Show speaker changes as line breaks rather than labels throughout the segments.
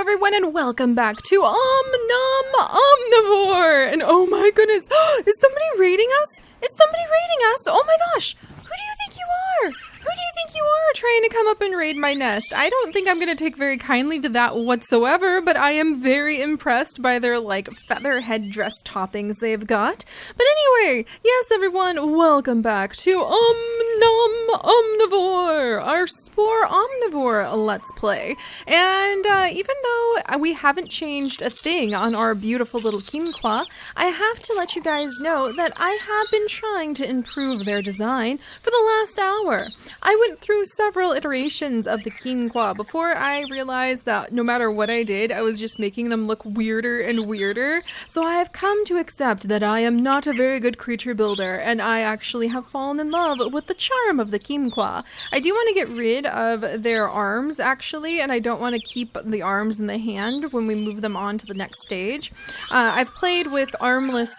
everyone, and welcome back to Omnivore. And oh my goodness, is somebody raiding us? Is somebody raiding us? Oh my gosh, who do you think you are? Who do you think you are trying to come up and raid my nest? I don't think I'm going to take very kindly to that whatsoever, but I am very impressed by their, feather headdress toppings they've got. But anyway, yes, everyone, welcome back to Omnivore, our Spore Omnivore Let's Play. And even though we haven't changed a thing on our beautiful little Quimqua, I have to let you guys know that I have been trying to improve their design for the last hour. I went through several iterations of the Quimqua before I realized that no matter what I did, I was just making them look weirder and weirder. So I have come to accept that I am not a very good creature builder, and I actually have fallen in love with the charm of the Quimqua. I do want to get rid of their arms, actually, and I don't want to keep the arms in the hand when we move them on to the next stage. I've played with armless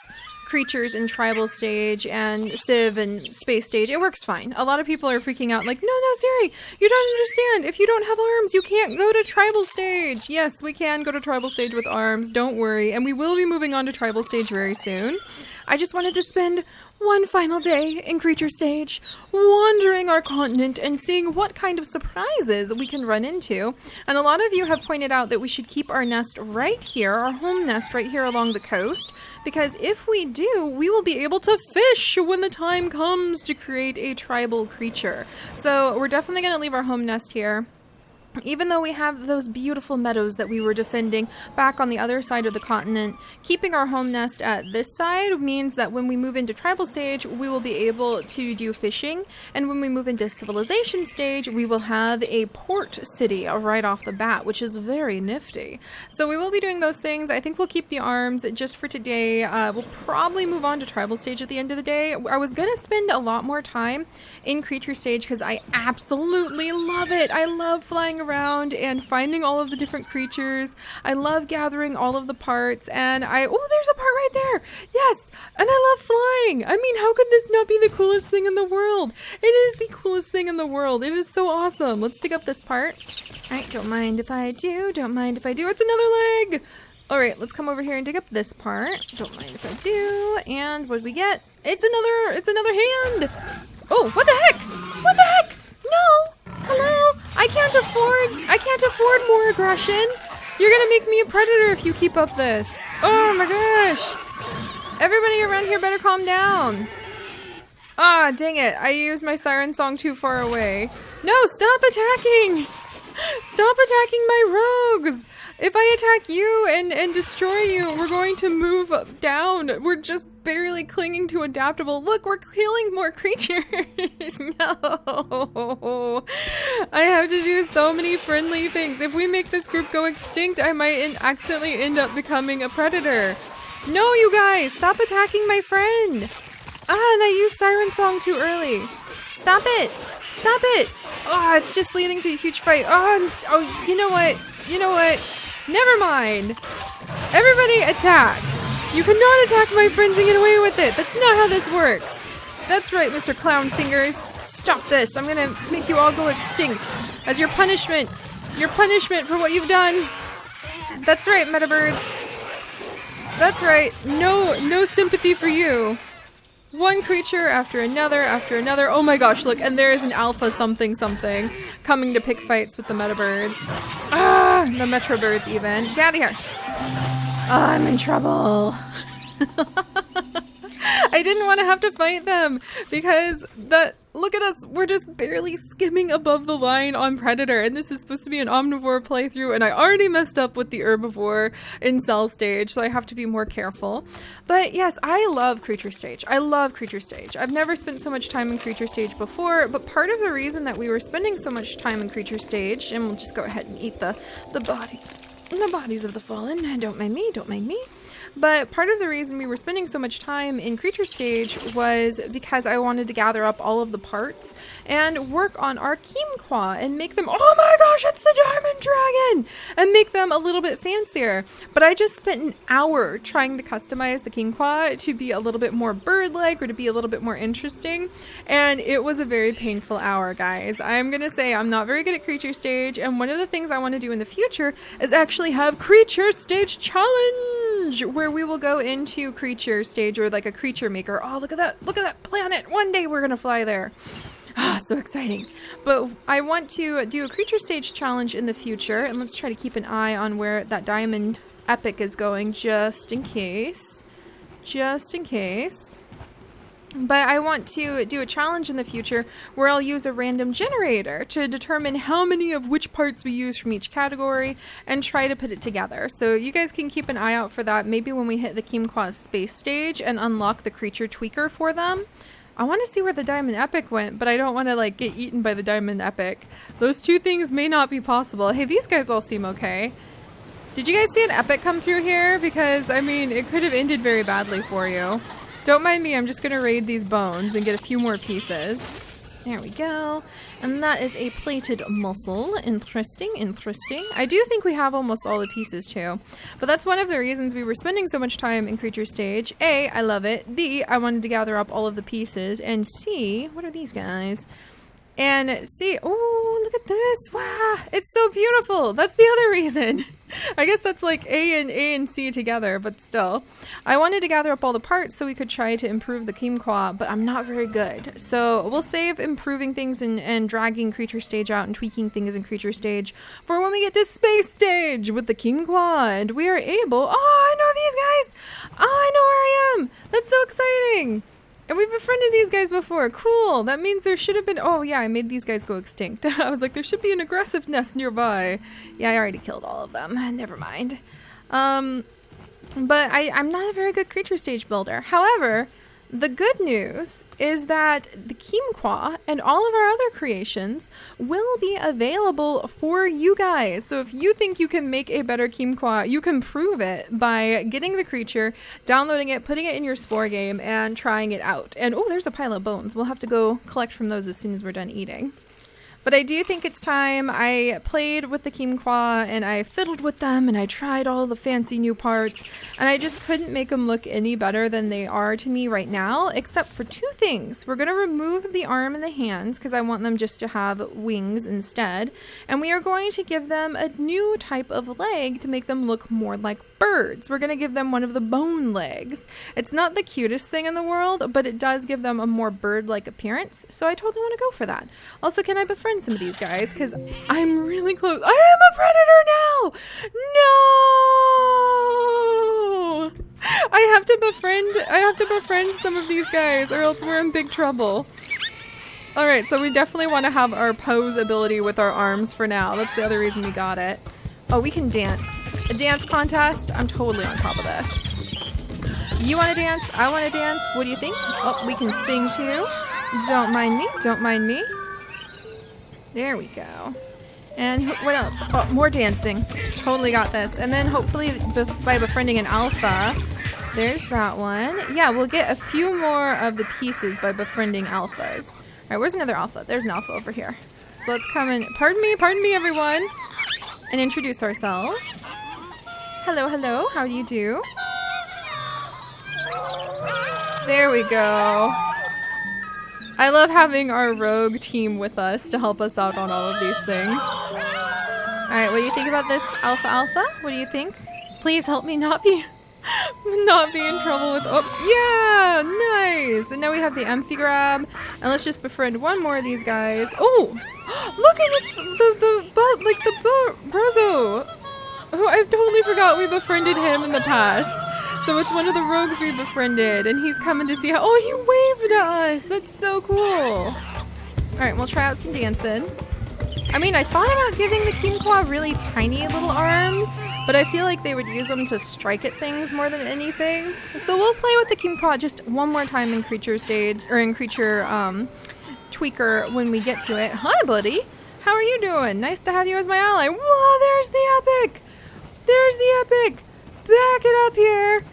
creatures in tribal stage and civ and space stage. It works fine. A lot of people are freaking out like, no, Siri, you don't understand. If you don't have arms, you can't go to tribal stage. Yes, we can go to tribal stage with arms. Don't worry. And we will be moving on to tribal stage very soon. I just wanted to spend one final day in creature stage, wandering our continent and seeing what kind of surprises we can run into. And a lot of you have pointed out that we should keep our nest right here, our home nest right here along the coast, because if we do, we will be able to fish when the time comes to create a tribal creature. So we're definitely going to leave our home nest here. Even though we have those beautiful meadows that we were defending back on the other side of the continent, keeping our home nest at this side means that when we move into tribal stage, we will be able to do fishing. And when we move into civilization stage, we will have a port city right off the bat, which is very nifty. So we will be doing those things. I think we'll keep the arms just for today. We'll probably move on to tribal stage at the end of the day. I was going to spend a lot more time in creature stage because I absolutely love it. I love flying around and finding all of the different creatures. I love gathering all of the parts, and oh, there's a part right there. Yes, and I love flying. I mean, how could this not be the coolest thing in the world? It is the coolest thing in the world. It is so awesome. Let's dig up this part. All right, don't mind if I do. Don't mind if I do. It's another leg. All right, let's come over here and dig up this part. Don't mind if I do. And what do we get? It's another hand. Oh, what the heck? What the heck? No. Hello? I can't afford more aggression. You're gonna make me a predator if you keep up this. Oh my gosh. Everybody around here better calm down. Ah, dang it. I used my siren song too far away. No, stop attacking. Stop attacking my rogues. If I attack you and destroy you, we're going to move down. We're just barely clinging to adaptable. Look, we're killing more creatures. No. I have to do so many friendly things. If we make this group go extinct, I might accidentally end up becoming a predator. No, you guys, stop attacking my friend. And I used Siren Song too early. Stop it. Stop it. Oh, it's just leading to a huge fight. Oh, you know what? Never mind. Everybody attack. You cannot attack my friends and get away with it. That's not how this works. That's right, Mr. Clown Fingers. Stop this. I'm gonna make you all go extinct as your punishment. Your punishment for what you've done. That's right, Metabirds. That's right. No sympathy for you. One creature after another after another. Oh my gosh, look, and there is an alpha something coming to pick fights with the Metabirds. Ah, the Metrobirds even. Get out of here. Oh, I'm in trouble. I didn't want to have to fight them because look at us, we're just barely skimming above the line on Predator, and this is supposed to be an omnivore playthrough, and I already messed up with the herbivore in cell stage, so I have to be more careful. But yes, I love creature stage. I love creature stage. I've never spent so much time in creature stage before, but part of the reason that we were spending so much time in creature stage, and we'll just go ahead and eat the bodies of the fallen, don't mind me. but part of the reason we were spending so much time in creature stage was because I wanted to gather up all of the parts and work on our Keemqua and make them, oh my gosh, it's the Diamond Dragon, and make them a little bit fancier. But I just spent an hour trying to customize the Keemqua to be a little bit more bird-like or to be a little bit more interesting, and it was a very painful hour, guys. I'm gonna say I'm not very good at creature stage, and one of the things I want to do in the future is actually have creature stage challenge, where we will go into creature stage or like a creature maker. Oh, look at that planet. One day we're gonna fly there. Ah, so exciting. But I want to do a creature stage challenge in the future, and let's try to keep an eye on where that diamond epic is going, just in case. Just in case. But I want to do a challenge in the future where I'll use a random generator to determine how many of which parts we use from each category and try to put it together. So you guys can keep an eye out for that, maybe when we hit the Keemqua's space stage and unlock the creature tweaker for them. I want to see where the Diamond Epic went, but I don't want to like get eaten by the Diamond Epic. Those two things may not be possible. Hey, these guys all seem okay. Did you guys see an Epic come through here? Because, I mean, it could have ended very badly for you. Don't mind me, I'm just going to raid these bones and get a few more pieces. There we go. And that is a plated mussel. Interesting, interesting. I do think we have almost all the pieces too. But that's one of the reasons we were spending so much time in creature stage. A, I love it. B, I wanted to gather up all of the pieces. And C, what are these guys? And C, oh, look at this. Wow, it's so beautiful. That's the other reason. I guess that's like A and C together, but still. I wanted to gather up all the parts so we could try to improve the Keemqua, but I'm not very good. So we'll save improving things and dragging creature stage out and tweaking things in creature stage for when we get to space stage with the Keemqua, and we are able, oh, I know these guys. Oh, I know where I am. That's so exciting. And we've befriended these guys before. Cool. That means there should have been... Oh, yeah, I made these guys go extinct. I was like, there should be an aggressive nest nearby. Yeah, I already killed all of them. Never mind. But I'm not a very good creature stage builder. However, the good news is that the Keemqua and all of our other creations will be available for you guys. So if you think you can make a better Keemqua, you can prove it by getting the creature, downloading it, putting it in your Spore game, and trying it out. And oh, there's a pile of bones. We'll have to go collect from those as soon as we're done eating. But I do think it's time. I played with the Keemqua and I fiddled with them and I tried all the fancy new parts, and I just couldn't make them look any better than they are to me right now, except for two things. We're going to remove the arm and the hands because I want them just to have wings instead, and we are going to give them a new type of leg to make them look more like birds. We're going to give them one of the bone legs. It's not the cutest thing in the world, but it does give them a more bird-like appearance, so I totally want to go for that. Also, can I befriend some of these guys? Because I'm really close. I am a predator now! No! I have to befriend some of these guys, or else we're in big trouble. Alright, so we definitely want to have our pose ability with our arms for now. That's the other reason we got it. Oh, we can dance. A dance contest? I'm totally on top of this. You want to dance? I want to dance. What do you think? Oh, we can sing too. Don't mind me. Don't mind me. There we go. And what else? Oh, more dancing. Totally got this. And then hopefully by befriending an alpha, there's that one. Yeah, we'll get a few more of the pieces by befriending alphas. All right, where's another alpha? There's an alpha over here. So let's come in. Pardon me, everyone. And introduce ourselves. Hello, hello. How do you do? There we go. I love having our rogue team with us to help us out on all of these things. Alright, what do you think about this alpha? What do you think? Please help me not be in trouble with... Oh, yeah! Nice! And now we have the amphigrab. And let's just befriend one more of these guys. Oh! Look, and it's the Brozo! Who I totally forgot we befriended him in the past. So it's one of the rogues we befriended, and he's coming to see how... Oh, he waved at us! That's so cool! Alright, we'll try out some dancing. I mean, I thought about giving the Keemqua really tiny little arms, but I feel like they would use them to strike at things more than anything. So we'll play with the Keemqua just one more time in creature stage, or in creature tweaker when we get to it. Hi, buddy! How are you doing? Nice to have you as my ally. Whoa, there's the epic! There's the epic! Back it up here!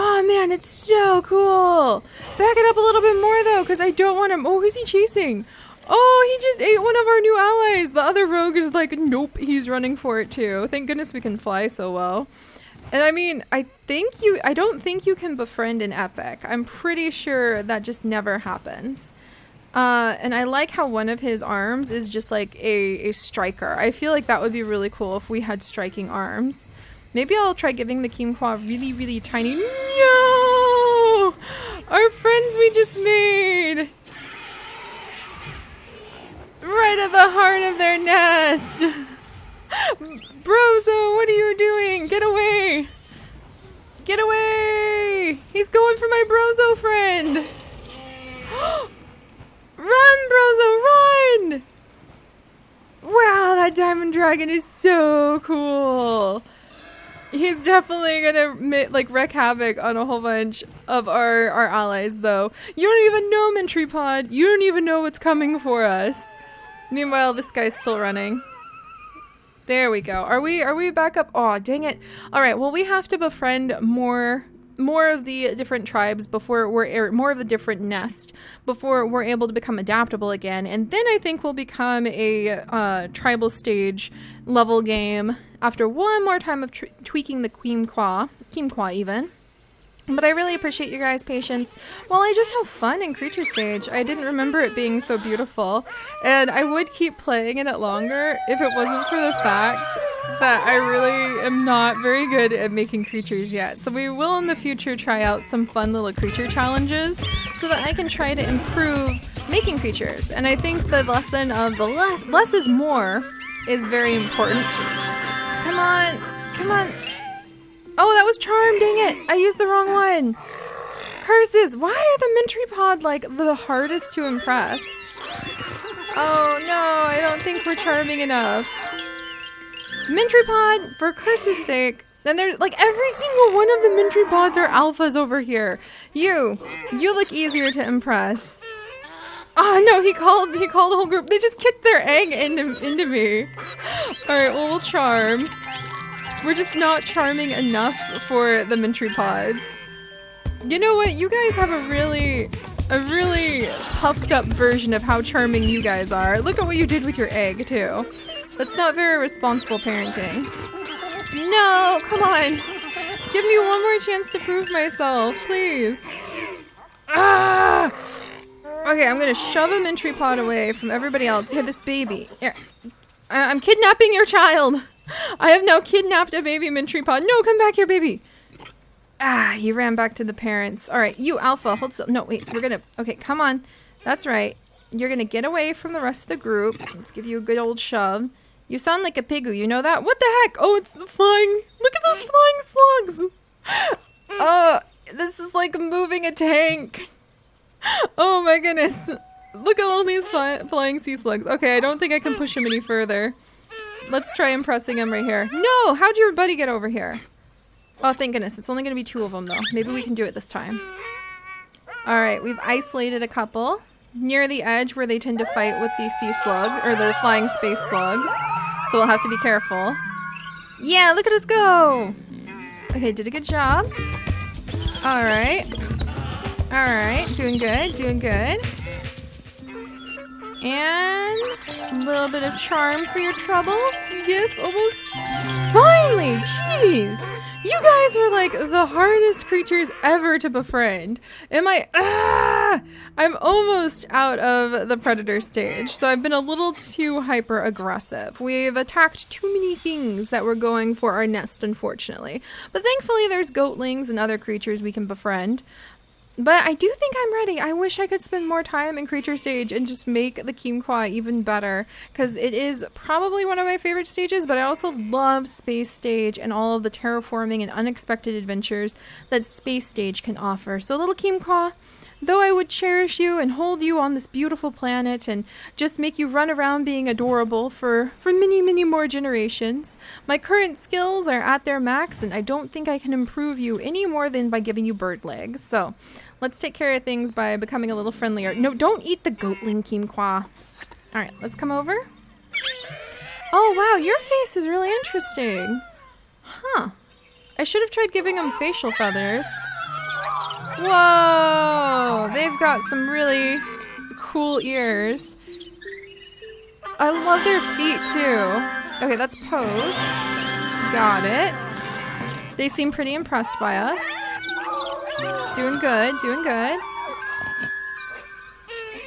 Oh man, it's so cool. Back it up a little bit more though, because I don't want him. Oh, who's he chasing? Oh, he just ate one of our new allies. The other rogue is like, nope, he's running for it too. Thank goodness we can fly so well. And I mean, I don't think you can befriend an epic. I'm pretty sure that just never happens. And I like how one of his arms is just like a striker. I feel like that would be really cool if we had striking arms. Maybe I'll try giving the Keemquaw really, really tiny. No! Our friends we just made! Right at the heart of their nest! Brozo, what are you doing? Get away! Get away! He's going for my Brozo friend! Run, Brozo, run! Wow, that diamond dragon is so cool. He's definitely gonna like wreak havoc on a whole bunch of our allies, though. You don't even know, Mintripod. You don't even know what's coming for us. Meanwhile, this guy's still running. There we go. Are we back up? Oh, dang it. All right. Well, we have to befriend more of the different tribes before more of the different nest before we're able to become adaptable again, and then I think we'll become a tribal stage level game after one more time of tweaking the Keemquaw even. But I really appreciate you guys' patience while I just have fun in Creature Stage. I didn't remember it being so beautiful, and I would keep playing in it longer if it wasn't for the fact that I really am not very good at making creatures yet. So we will in the future try out some fun little creature challenges so that I can try to improve making creatures. And I think the lesson of the less is more is very important. Come on, come on. Oh, that was Charm, dang it! I used the wrong one! Curses! Why are the Mintripod, like, the hardest to impress? Oh no, I don't think we're charming enough. Mintripod, for Curse's sake, and there's, like, every single one of the Mintripods are alphas over here. You look easier to impress. Oh no, he called the whole group. They just kicked their egg into me. Alright, well, we'll charm. We're just not charming enough for the Mintripods. You know what? You guys have a really puffed up version of how charming you guys are. Look at what you did with your egg, too. That's not very responsible parenting. No, come on. Give me one more chance to prove myself, please. Ah! Okay, I'm gonna shove a Mintripod away from everybody else. Here, this baby. Here. I'm kidnapping your child. I have now kidnapped a baby Mintripod. No, come back here, baby. Ah, he ran back to the parents. All right, you, Alpha, hold still. No, wait, we're gonna... Okay, come on. That's right. You're gonna get away from the rest of the group. Let's give you a good old shove. You sound like a pigu, you know that? What the heck? Oh, it's the flying... Look at those flying slugs! This is like moving a tank. Oh my goodness. Look at all these flying sea slugs. Okay, I don't think I can push him any further. Let's try impressing him right here. No! How'd your buddy get over here? Oh, thank goodness. It's only going to be 2 of them, though. Maybe we can do it this time. Alright, we've isolated a couple near the edge where they tend to fight with the sea slug, or the flying space slugs. So we'll have to be careful. Yeah, look at us go! Okay, did a good job. Alright. Alright, doing good, doing good. And a little bit of charm for your troubles. Yes, almost. Finally! Jeez! You guys were like the hardest creatures ever to befriend. I'm almost out of the predator stage, so I've been a little too hyper aggressive. We've attacked too many things that were going for our nest, unfortunately. But thankfully there's goatlings and other creatures we can befriend. But I do think I'm ready. I wish I could spend more time in Creature Stage and just make the Keemquaw even better, because it is probably one of my favorite stages, but I also love Space Stage and all of the terraforming and unexpected adventures that Space Stage can offer. So little Keemquaw, though I would cherish you and hold you on this beautiful planet and just make you run around being adorable for many, many more generations, my current skills are at their max, and I don't think I can improve you any more than by giving you bird legs. So let's take care of things by becoming a little friendlier. No, don't eat the goatling, Keemquaw. Alright, let's come over. Oh, wow, your face is really interesting. Huh. I should have tried giving him facial feathers. Whoa! They've got some really cool ears. I love their feet too. Okay, that's pose. Got it. They seem pretty impressed by us. Doing good, doing good.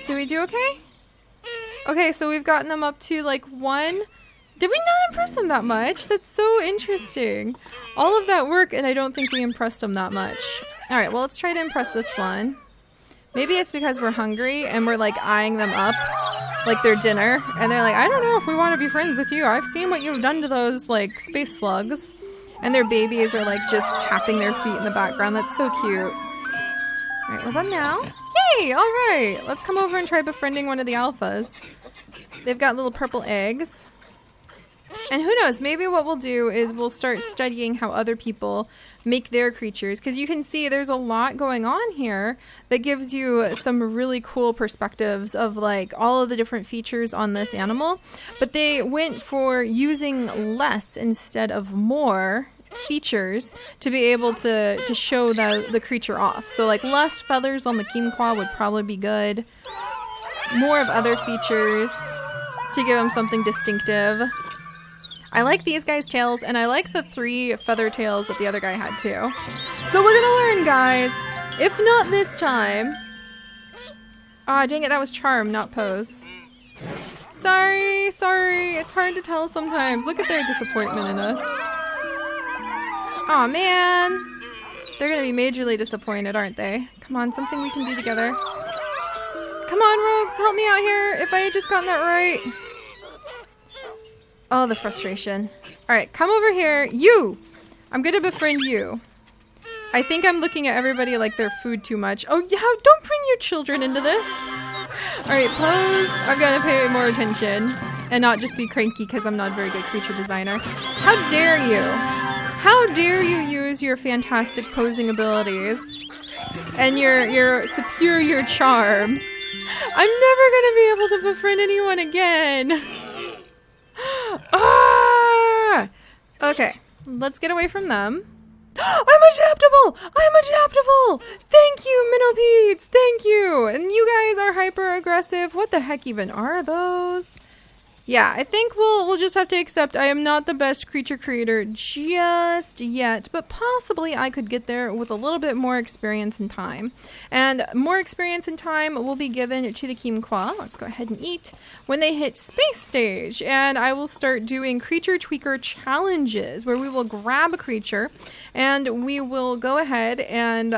Did we do okay? Okay, so we've gotten them up to like 1. Did we not impress them that much? That's so interesting. All of that work and I don't think we impressed them that much. Alright, well let's try to impress this one. Maybe it's because we're hungry and we're like eyeing them up like their dinner. And they're like, I don't know if we want to be friends with you. I've seen what you've done to those like space slugs. And their babies are like just tapping their feet in the background. That's so cute. Alright, we're done now. Yay! Alright, let's come over and try befriending one of the alphas. They've got little purple eggs. And who knows, maybe what we'll do is we'll start studying how other people make their creatures. Because you can see there's a lot going on here that gives you some really cool perspectives of like all of the different features on this animal. But they went for using less instead of more features to be able to show the creature off. So like less feathers on the Keemquaa would probably be good. More of other features to give them something distinctive. I like these guys' tails, and I like the 3 feather tails that the other guy had too. So we're gonna learn, guys. If not this time. Ah, dang it, that was charm, not pose. Sorry. It's hard to tell sometimes. Look at their disappointment in us. Aw, man. They're gonna be majorly disappointed, aren't they? Come on, something we can do together. Come on, rogues, help me out here. If I had just gotten that right. Oh, the frustration. Alright, come over here. You! I'm gonna befriend you. I think I'm looking at everybody like they're food too much. Oh, yeah, don't bring your children into this. Alright, pose. I'm gonna pay more attention. And not just be cranky because I'm not a very good creature designer. How dare you? How dare you use your fantastic posing abilities and your superior charm? I'm never gonna be able to befriend anyone again. Ah! Okay, let's get away from them. I'm adaptable! I'm adaptable! Thank you, Minopedes! Thank you! And you guys are hyper aggressive. What the heck even are those? Yeah, I think we'll just have to accept I am not the best creature creator just yet, but possibly I could get there with a little bit more experience and time. And more experience and time will be given to the Keemquaa. Let's go ahead and eat when they hit space stage. And I will start doing creature tweaker challenges where we will grab a creature and we will go ahead and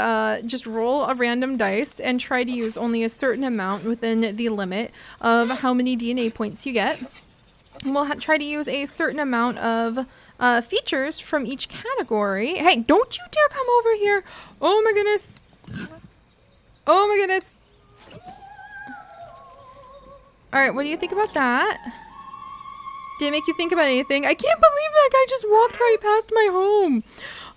just roll a random dice and try to use only a certain amount within the limit of how many DNA points you get. We'll try to use a certain amount of features from each category. Hey, don't you dare come over here. Oh my goodness. Oh my goodness. Alright, what do you think about that? Did it make you think about anything? I can't believe that guy just walked right past my home.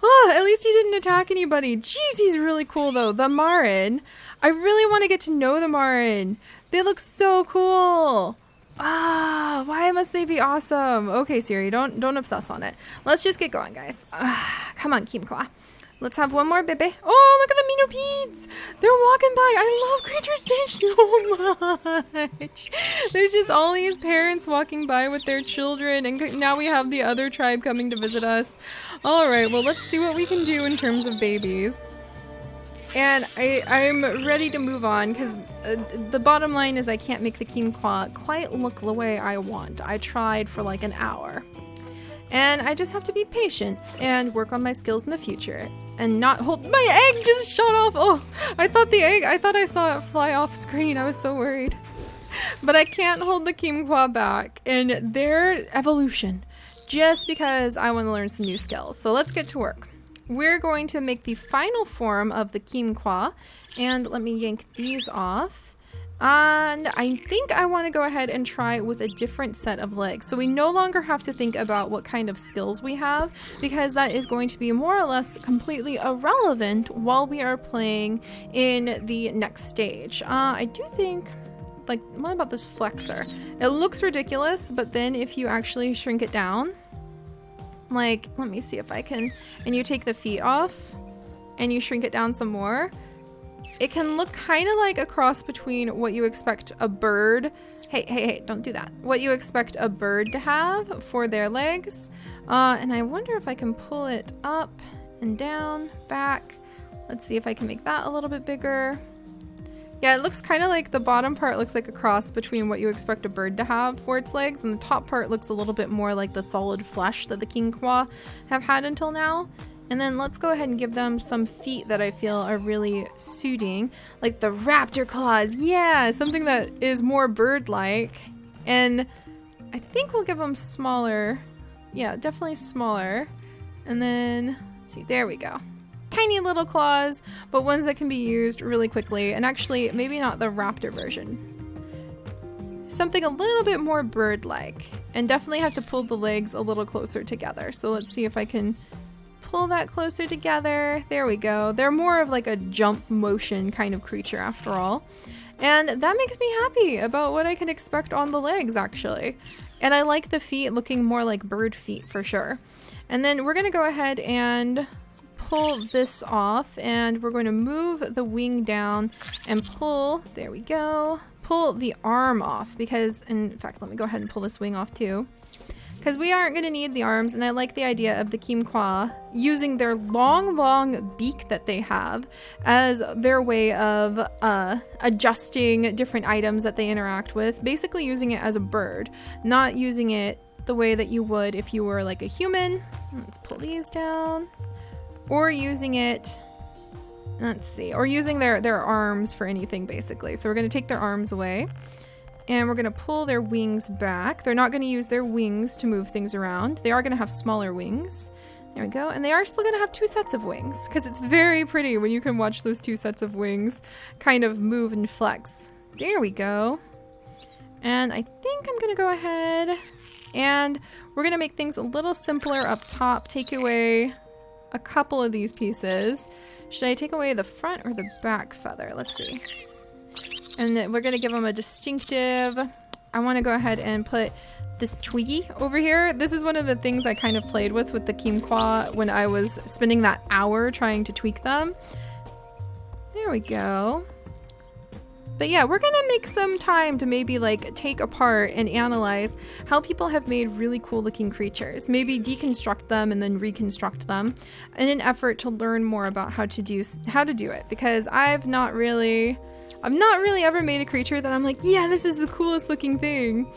Oh, at least he didn't attack anybody. Jeez, he's really cool though. The Marin. I really want to get to know the Marin. They look so cool. Ah, why must they be awesome? Okay, Siri, don't obsess on it. Let's just get going, guys. Come on, Keemquaa. Let's have one more baby. Oh, look at the Minopedes. They're walking by. I love Creature Stage so much. There's just all these parents walking by with their children, and now we have the other tribe coming to visit us. All right, well, let's see what we can do in terms of babies. And I'm ready to move on because the bottom line is I can't make the Keemquaa quite look the way I want. I tried for like an hour. And I just have to be patient and work on my skills in the future. And not hold... My egg just shot off! Oh, I thought I saw it fly off screen. I was so worried. But I can't hold the Keemquaa back in their evolution just because I want to learn some new skills. So let's get to work. We're going to make the final form of the Keemquaa, and let me yank these off. And I think I want to go ahead and try with a different set of legs. So we no longer have to think about what kind of skills we have, because that is going to be more or less completely irrelevant while we are playing in the next stage. I do think, like, what about this flexor? It looks ridiculous, but then if you actually shrink it down, like, let me see if I can, and you take the feet off and you shrink it down some more, it can look kind of like a cross between what you expect a bird. Hey, don't do that. What you expect a bird to have for their legs. And I wonder if I can pull it up and down, back. Let's see if I can make that a little bit bigger. Yeah, it looks kind of like the bottom part looks like a cross between what you expect a bird to have for its legs, and the top part looks a little bit more like the solid flesh that the king koa have had until now. And then let's go ahead and give them some feet that I feel are really suiting, like the raptor claws. Yeah, something that is more bird-like. And I think we'll give them smaller. Yeah, definitely smaller. And then, let's see, there we go. Tiny little claws, but ones that can be used really quickly. And actually, maybe not the raptor version. Something a little bit more bird-like. And definitely have to pull the legs a little closer together. So let's see if I can pull that closer together. There we go. They're more of like a jump motion kind of creature after all. And that makes me happy about what I can expect on the legs, actually. And I like the feet looking more like bird feet for sure. And then we're going to go ahead and pull this off, and we're going to move the wing down and pull, there we go, pull the arm off, because, in fact, let me go ahead and pull this wing off too, because we aren't going to need the arms. And I like the idea of the king koa using their long beak that they have as their way of adjusting different items that they interact with, basically using it as a bird, not using it the way that you would if you were like a human. Let's pull these down. Or using it, let's see, or using their arms for anything, basically. So we're going to take their arms away, and we're going to pull their wings back. They're not going to use their wings to move things around. They are going to have smaller wings. There we go. And they are still going to have 2 sets of wings, because it's very pretty when you can watch those 2 sets of wings kind of move and flex. There we go. And I think I'm going to go ahead, and we're going to make things a little simpler up top. Take away a couple of these pieces. Should I take away the front or the back feather? Let's see. And then we're going to give them a distinctive. I want to go ahead and put this Twiggy over here. This is one of the things I kind of played with the king koa when I was spending that hour trying to tweak them. There we go. But yeah, we're gonna make some time to maybe like take apart and analyze how people have made really cool looking creatures. Maybe deconstruct them and then reconstruct them in an effort to learn more about how to do it. Because I've not really ever made a creature that I'm like, yeah, this is the coolest looking thing.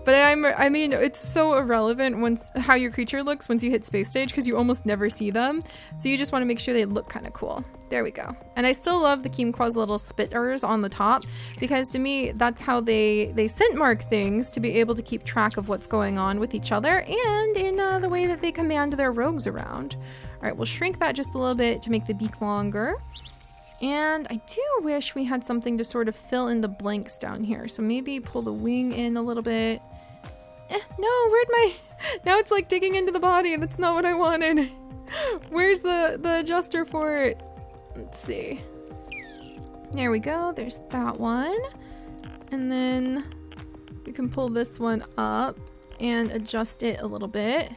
But I mean, it's so irrelevant how your creature looks once you hit space stage, because you almost never see them. So you just want to make sure they look kind of cool. There we go. And I still love the king koa's little spitters on the top, because to me, that's how they scent mark things, to be able to keep track of what's going on with each other, and in the way that they command their rogues around. All right, we'll shrink that just a little bit to make the beak longer. And I do wish we had something to sort of fill in the blanks down here. So maybe pull the wing in a little bit. No, now it's like digging into the body, and that's not what I wanted. Where's the adjuster for it? Let's see. There we go. There's that one. And then we can pull this one up and adjust it a little bit.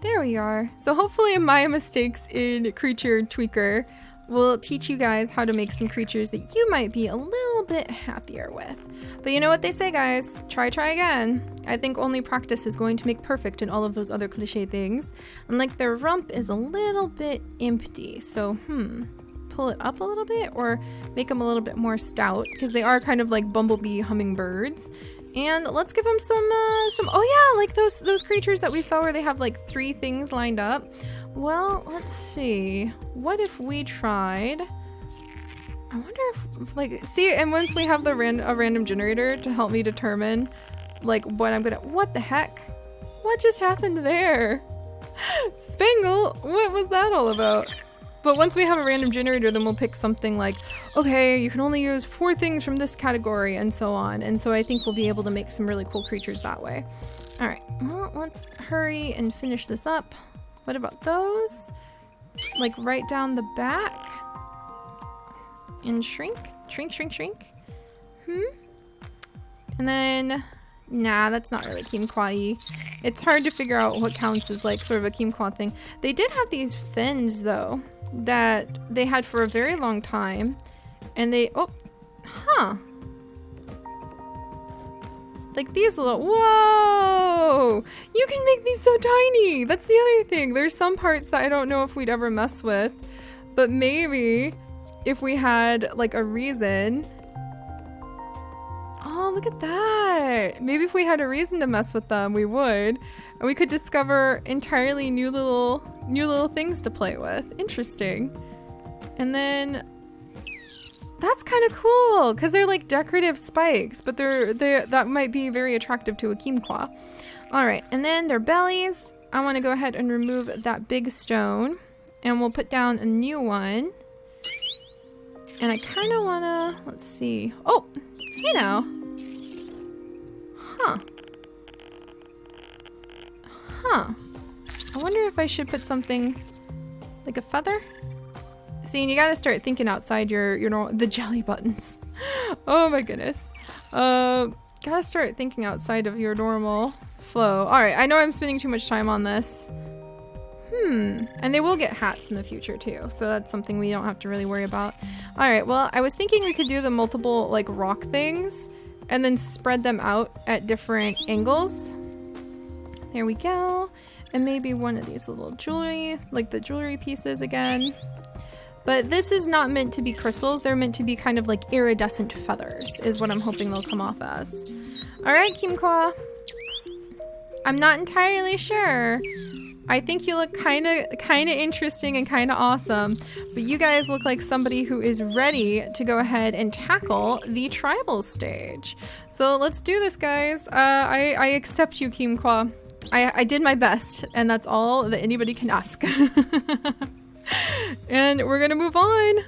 There we are. So hopefully my mistakes in Creature Tweaker will teach you guys how to make some creatures that you might be a little bit happier with. But you know what they say, guys, try again. I think only practice is going to make perfect in all of those other cliche things. And like their rump is a little bit empty, so pull it up a little bit or make them a little bit more stout, because they are kind of like bumblebee hummingbirds. And let's give them some oh yeah, like those creatures that we saw where they have like 3 things lined up. Well, let's see. What if we tried? I wonder if, like, see, and once we have a random generator to help me determine, like, what the heck? What just happened there? Spangle, what was that all about? But once we have a random generator, then we'll pick something like, okay, you can only use 4 things from this category, and so on. And so I think we'll be able to make some really cool creatures that way. All right, well, let's hurry and finish this up. What about those? Like right down the back? And shrink. And then Nah, that's not really Keemkwa-y. It's hard to figure out what counts as like sort of a Keemkwa thing. They did have these fins though that they had for a very long time, and they like these little, whoa! You can make these so tiny! That's the other thing. There's some parts that I don't know if we'd ever mess with, but maybe if we had like a reason. Oh, look at that! Maybe if we had a reason to mess with them, we would. And we could discover entirely new little things to play with. Interesting. And then that's kind of cool because they're like decorative spikes, but that might be very attractive to a Keemkwa. All right, and then their bellies. I want to go ahead and remove that big stone, and we'll put down a new one. And I kind of want to, let's see. Oh, hey now. Huh. I wonder if I should put something like a feather. See, and you gotta start thinking outside the jelly buttons. Oh my goodness. Gotta start thinking outside of your normal flow. All right, I know I'm spending too much time on this. And they will get hats in the future too, so that's something we don't have to really worry about. All right, well, I was thinking we could do the multiple like rock things and then spread them out at different angles. There we go. And maybe one of these little jewelry, like the jewelry pieces again. But this is not meant to be crystals. They're meant to be kind of like iridescent feathers is what I'm hoping they'll come off as. All right, Keemkwa. I'm not entirely sure. I think you look kind of interesting and kind of awesome, but you guys look like somebody who is ready to go ahead and tackle the tribal stage. So let's do this, guys. I accept you, Keemkwa. I did my best, and that's all that anybody can ask. And we're gonna move on.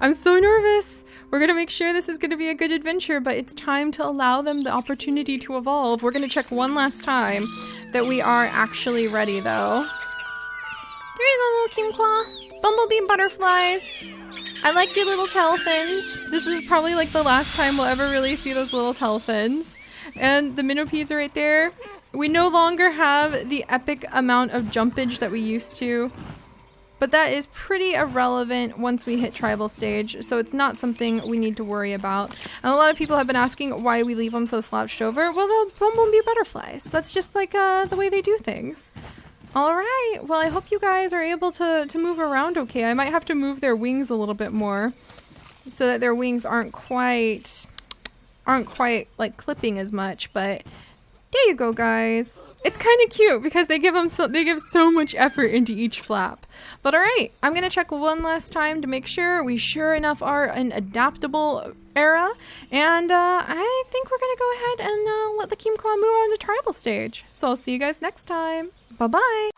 I'm so nervous. We're gonna make sure this is gonna be a good adventure, but it's time to allow them the opportunity to evolve. We're gonna check one last time that we are actually ready, though. There you go, little Keemkwa. Bumblebee butterflies. I like your little tail fins. This is probably like the last time we'll ever really see those little tail fins. And the Minopedes are right there. We no longer have the epic amount of jumpage that we used to, but that is pretty irrelevant once we hit tribal stage, so it's not something we need to worry about. And a lot of people have been asking why we leave them so slouched over. Well, they'll bumblebee butterflies. That's just like the way they do things. All right, well, I hope you guys are able to move around okay. I might have to move their wings a little bit more so that their wings aren't quite like clipping as much, but there you go, guys. It's kind of cute because they give so much effort into each flap. But all right, I'm gonna check one last time to make sure we sure enough are an adaptable era, and I think we're gonna go ahead and let the Keemkwa move on to tribal stage. So I'll see you guys next time. Bye bye.